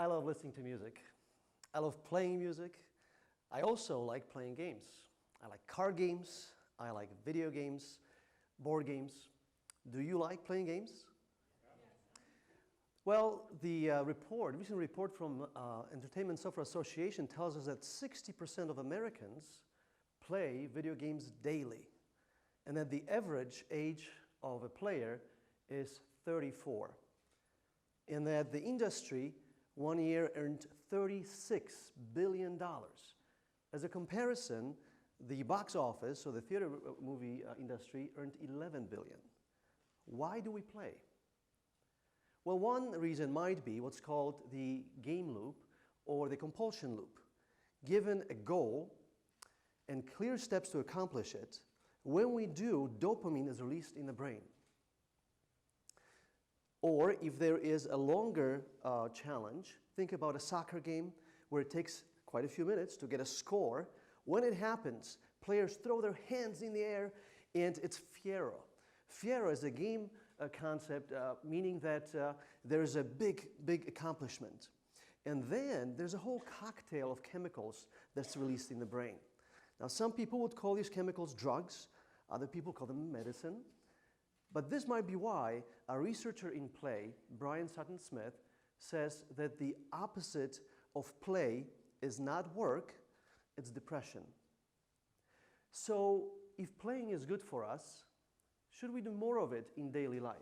I love listening to music. I love playing music. I also like playing games. I like card games. I like video games, board games. Do you like playing games? Yes. Well, the recent report from Entertainment Software Association tells us that 60% of Americans play video games daily, and that the average age of a player is 34, and that the industry one year earned $36 billion. As a comparison, the box office, so the theater movie industry, earned $11 billion. Why do we play? Well, one reason might be what's called the game loop or the compulsion loop. Given a goal and clear steps to accomplish it, when we do, dopamine is released in the brain. Or if there is a longer challenge, think about a soccer game where it takes quite a few minutes to get a score. When it happens, players throw their hands in the air, and it's fiero. Fiero is a game concept, meaning that there's a big accomplishment. And then there's a whole cocktail of chemicals that's released in the brain. Now, some people would call these chemicals drugs. Other people call them medicine. But this might be why a researcher in play, Brian Sutton-Smith, says that the opposite of play is not work, it's depression. So if playing is good for us, should we do more of it in daily life?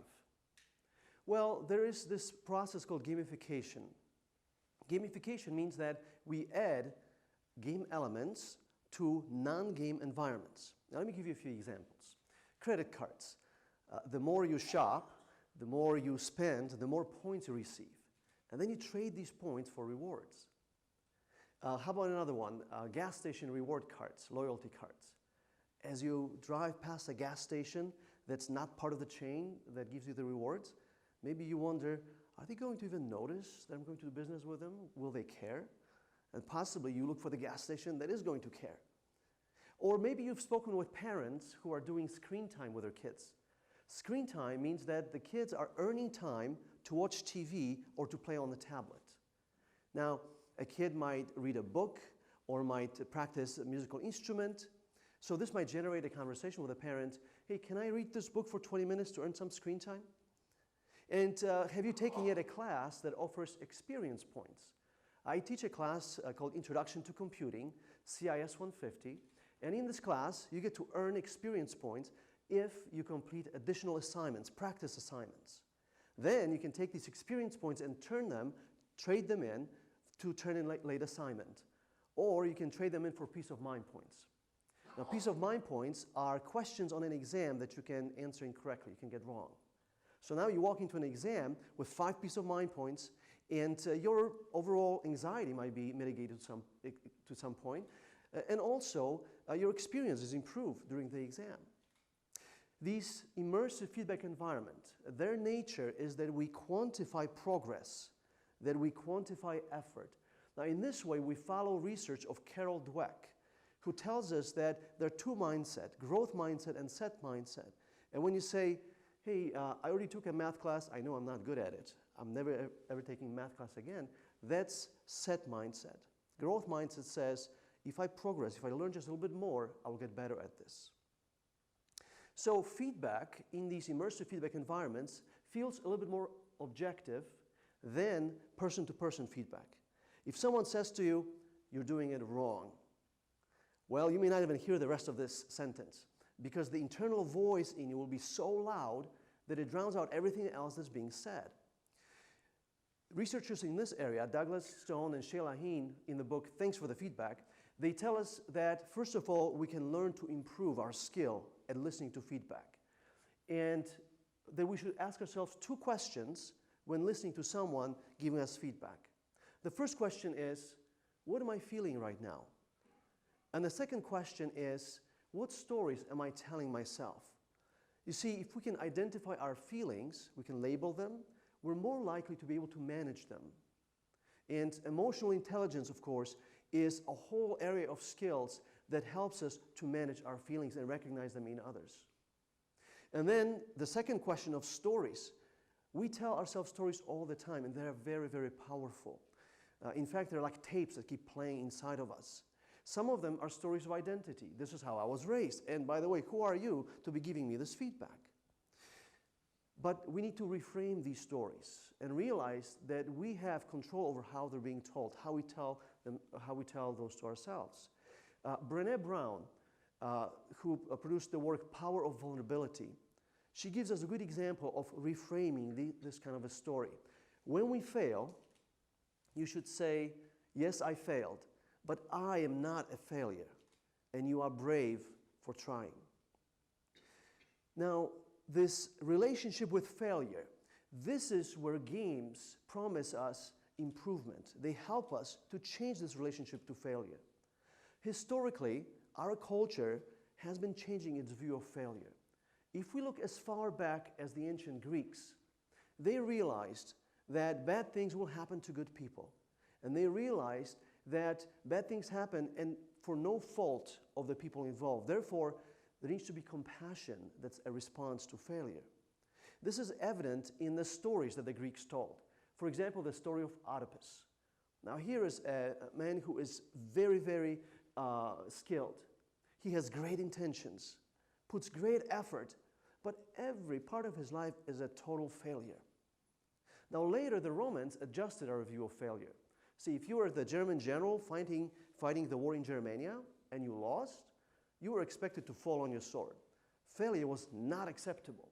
Well, there is this process called gamification. Gamification means that we add game elements to non-game environments. Now let me give you a few examples. Credit cards. The more you shop, the more you spend, the more points you receive. And then you trade these points for rewards. How about another one? Gas station reward cards, loyalty cards. As you drive past a gas station that's not part of the chain that gives you the rewards, maybe you wonder, are they going to even notice that I'm going to do business with them? Will they care? And possibly you look for the gas station that is going to care. Or maybe you've spoken with parents who are doing screen time with their kids. Screen time means that the kids are earning time to watch TV or to play on the tablet. Now, a kid might read a book or might practice a musical instrument. So this might generate a conversation with a parent. Hey, can I read this book for 20 minutes to earn some screen time? And have you taken yet a class that offers experience points? I teach a class called Introduction to Computing, CIS 150. And in this class, you get to earn experience points if you complete additional assignments, practice assignments. Then you can take these experience points and trade them in to turn in late assignment. Or you can trade them in for peace of mind points. Now, peace of mind points are questions on an exam that you can answer incorrectly, you can get wrong. So now you walk into an exam with 5 peace of mind points, and your overall anxiety might be mitigated to some point. And also, your experience is improved during the exam. These immersive feedback environment, their nature is that we quantify progress, that we quantify effort. Now, in this way, we follow research of Carol Dweck, who tells us that there are two mindsets, growth mindset and set mindset. And when you say, hey, I already took a math class, I know I'm not good at it, I'm never ever taking math class again, that's set mindset. Growth mindset says, if I progress, if I learn just a little bit more, I will get better at this. So feedback in these immersive feedback environments feels a little bit more objective than person-to-person feedback. If someone says to you, you're doing it wrong, well, you may not even hear the rest of this sentence because the internal voice in you will be so loud that it drowns out everything else that's being said. Researchers in this area, Douglas Stone and Shayla Heen, in the book Thanks for the Feedback, they tell us that, first of all, we can learn to improve our skill at listening to feedback. And that we should ask ourselves 2 questions when listening to someone giving us feedback. The first question is, what am I feeling right now? And the second question is, what stories am I telling myself? You see, if we can identify our feelings, we can label them, we're more likely to be able to manage them. And emotional intelligence, of course, is a whole area of skills that helps us to manage our feelings and recognize them in others. And then the second question of stories. We tell ourselves stories all the time, and they're very, very powerful. In fact, they're like tapes that keep playing inside of us. Some of them are stories of identity. This is how I was raised. And by the way, who are you to be giving me this feedback? But we need to reframe these stories and realize that we have control over how they're being told, how we tell those to ourselves. Brené Brown, who produced the work Power of Vulnerability, she gives us a good example of reframing this kind of a story. When we fail, you should say, yes, I failed, but I am not a failure, and you are brave for trying. Now, this relationship with failure, this is where games promise us improvement. They help us to change this relationship to failure. Historically, our culture has been changing its view of failure. If we look as far back as the ancient Greeks, they realized that bad things will happen to good people. And they realized that bad things happen and for no fault of the people involved. Therefore, there needs to be compassion that's a response to failure. This is evident in the stories that the Greeks told. For example, the story of Oedipus. Now here is a man who is very, very skilled. He has great intentions, puts great effort, but every part of his life is a total failure. Now later, the Romans adjusted our view of failure. See, if you were the German general fighting the war in Germania and you lost, you were expected to fall on your sword. Failure was not acceptable.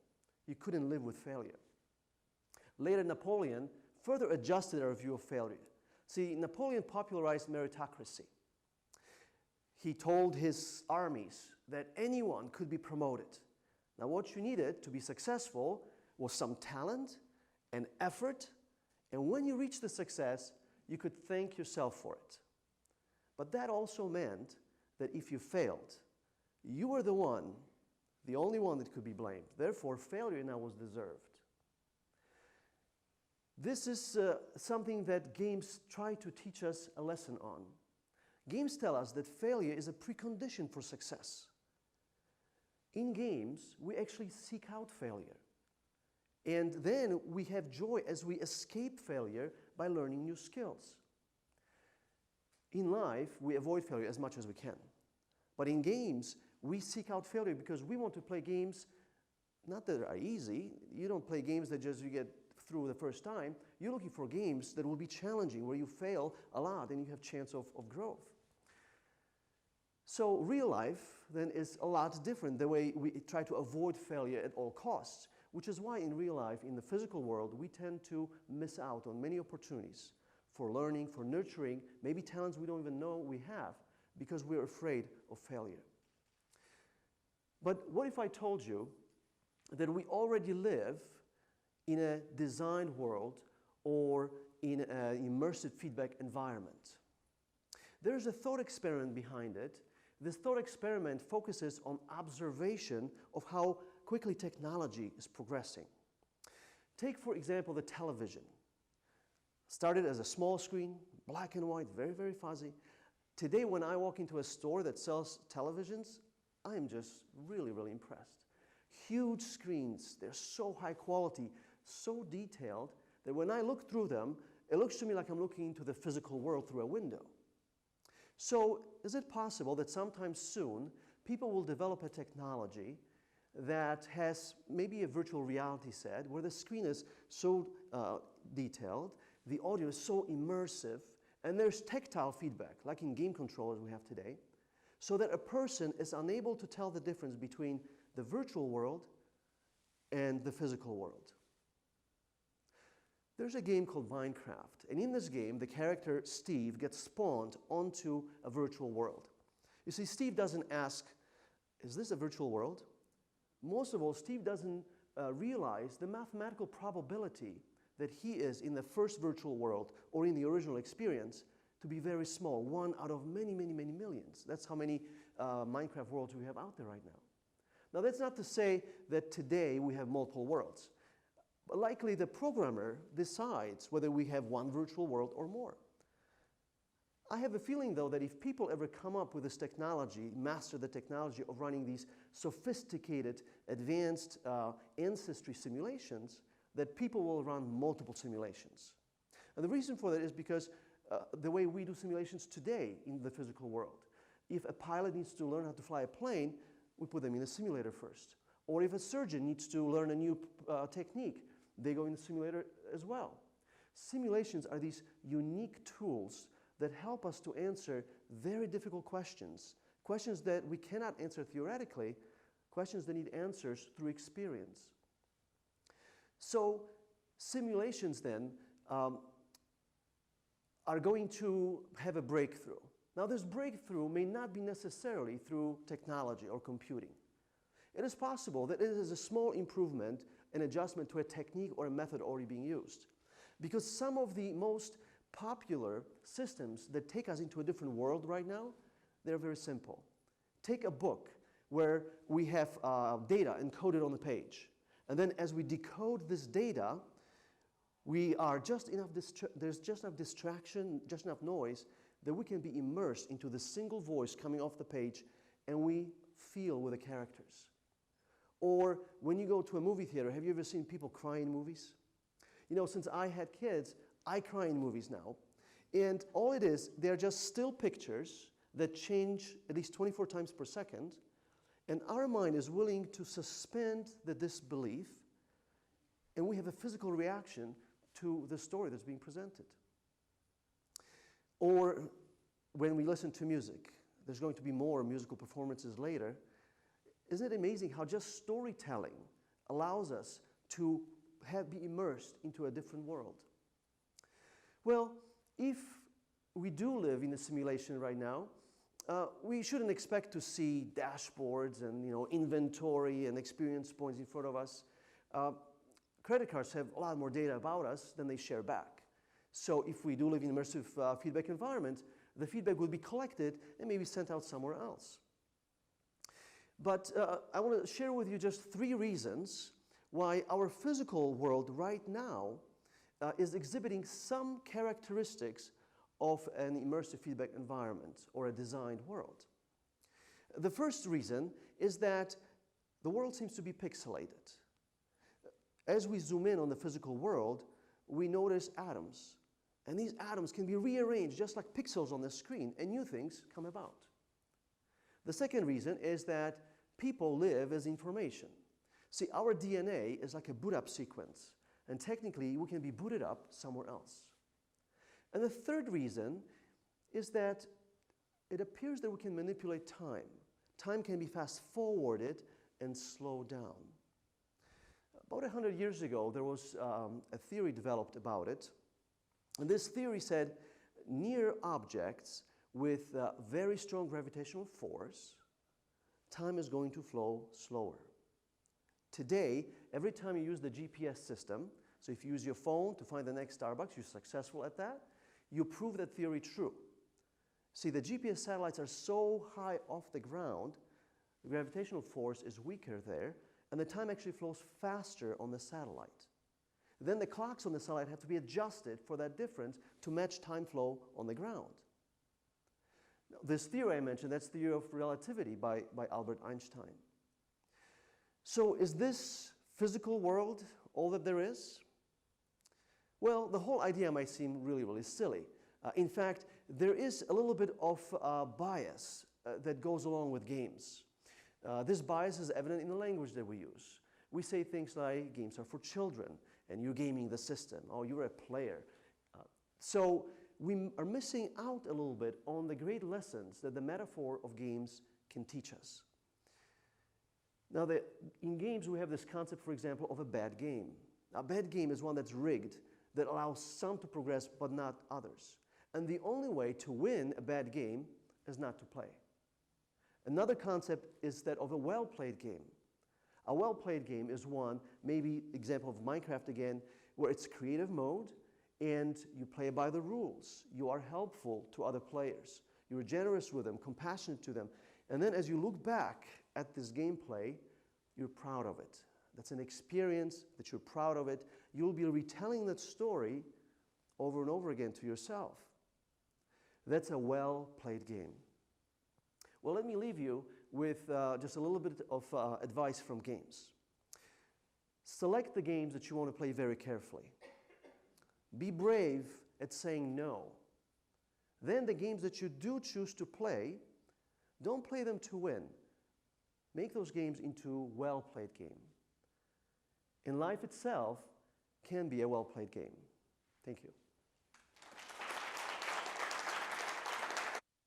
You couldn't live with failure. Later, Napoleon further adjusted our view of failure. See, Napoleon popularized meritocracy. He told his armies that anyone could be promoted. Now, what you needed to be successful was some talent and effort, and when you reached the success, you could thank yourself for it. But that also meant that if you failed, you were the only one that could be blamed. Therefore, failure now was deserved. This is something that games try to teach us a lesson on. Games tell us that failure is a precondition for success. In games, we actually seek out failure. And then we have joy as we escape failure by learning new skills. In life, we avoid failure as much as we can. But in games, we seek out failure because we want to play games, not that are easy. You don't play games that just you get through the first time. You're looking for games that will be challenging, where you fail a lot and you have chance of growth. So real life, then, is a lot different, the way we try to avoid failure at all costs, which is why in real life, in the physical world, we tend to miss out on many opportunities for learning, for nurturing, maybe talents we don't even know we have, because we're afraid of failure. But what if I told you that we already live in a designed world or in an immersive feedback environment? There's a thought experiment behind it. This thought experiment focuses on observation of how quickly technology is progressing. Take, for example, the television. Started as a small screen, black and white, very, very fuzzy. Today, when I walk into a store that sells televisions, I am just really, really impressed. Huge screens, they're so high quality, so detailed, that when I look through them, it looks to me like I'm looking into the physical world through a window. So, is it possible that sometime soon, people will develop a technology that has maybe a virtual reality set where the screen is so detailed, the audio is so immersive, and there's tactile feedback, like in game controllers we have today, so that a person is unable to tell the difference between the virtual world and the physical world. There's a game called Minecraft, and in this game, the character Steve gets spawned onto a virtual world. You see, Steve doesn't ask, is this a virtual world? Most of all, Steve doesn't realize the mathematical probability that he is in the first virtual world or in the original experience to be very small, one out of many, many, many millions. That's how many Minecraft worlds we have out there right now. Now, that's not to say that today we have multiple worlds. But likely the programmer decides whether we have one virtual world or more. I have a feeling, though, that if people ever come up with this technology, master the technology of running these sophisticated, advanced ancestry simulations, that people will run multiple simulations. And the reason for that is because the way we do simulations today in the physical world. If a pilot needs to learn how to fly a plane, we put them in a simulator first. Or if a surgeon needs to learn a new technique, they go in the simulator as well. Simulations are these unique tools that help us to answer very difficult questions, questions that we cannot answer theoretically, questions that need answers through experience. So simulations then are going to have a breakthrough. Now this breakthrough may not be necessarily through technology or computing. It is possible that it is a small improvement, an adjustment to a technique or a method already being used. Because some of the most popular systems that take us into a different world right now, they're very simple. Take a book where we have data encoded on the page. And then as we decode this data, we are there's just enough distraction, just enough noise, that we can be immersed into the single voice coming off the page, and we feel with the characters. Or when you go to a movie theater, have you ever seen people cry in movies? You know, since I had kids, I cry in movies now. And all it is, they're just still pictures that change at least 24 times per second. And our mind is willing to suspend the disbelief, and we have a physical reaction to the story that's being presented. Or when we listen to music, there's going to be more musical performances later. Isn't it amazing how just storytelling allows us to be immersed into a different world? Well, if we do live in a simulation right now, we shouldn't expect to see dashboards and inventory and experience points in front of us. Credit cards have a lot more data about us than they share back. So if we do live in an immersive feedback environment, the feedback will be collected and maybe sent out somewhere else. But I want to share with you just 3 reasons why our physical world right now is exhibiting some characteristics of an immersive feedback environment or a designed world. The first reason is that the world seems to be pixelated. As we zoom in on the physical world, we notice atoms. And these atoms can be rearranged just like pixels on the screen, and new things come about. The second reason is that people live as information. See, our DNA is like a boot-up sequence, and technically we can be booted up somewhere else. And the third reason is that it appears that we can manipulate time. Time can be fast-forwarded and slowed down. About 100 years ago, there was a theory developed about it. And this theory said near objects with very strong gravitational force, time is going to flow slower. Today, every time you use the GPS system, so if you use your phone to find the next Starbucks, you're successful at that, you prove that theory true. See, the GPS satellites are so high off the ground, the gravitational force is weaker there, and the time actually flows faster on the satellite. Then the clocks on the satellite have to be adjusted for that difference to match time flow on the ground. Now, this theory I mentioned, that's the theory of relativity by Albert Einstein. So is this physical world all that there is? Well, the whole idea might seem really, really silly. In fact, there is a little bit of bias that goes along with games. This bias is evident in the language that we use. We say things like, games are for children, and you're gaming the system, or you're a player. So we are missing out a little bit on the great lessons that the metaphor of games can teach us. Now, in games, we have this concept, for example, of a bad game. A bad game is one that's rigged, that allows some to progress, but not others. And the only way to win a bad game is not to play. Another concept is that of a well-played game. A well-played game is one, maybe example of Minecraft again, where it's creative mode, and you play by the rules. You are helpful to other players. You're generous with them, compassionate to them. And then as you look back at this gameplay, you're proud of it. That's an experience that you're proud of it. You'll be retelling that story over and over again to yourself. That's a well-played game. Well, let me leave you with just a little bit of advice from games. Select the games that you want to play very carefully. Be brave at saying no. then the games that you do choose to play, don't play them to win. Make those games into well-played game. And life itself can be a well-played game. Thank you.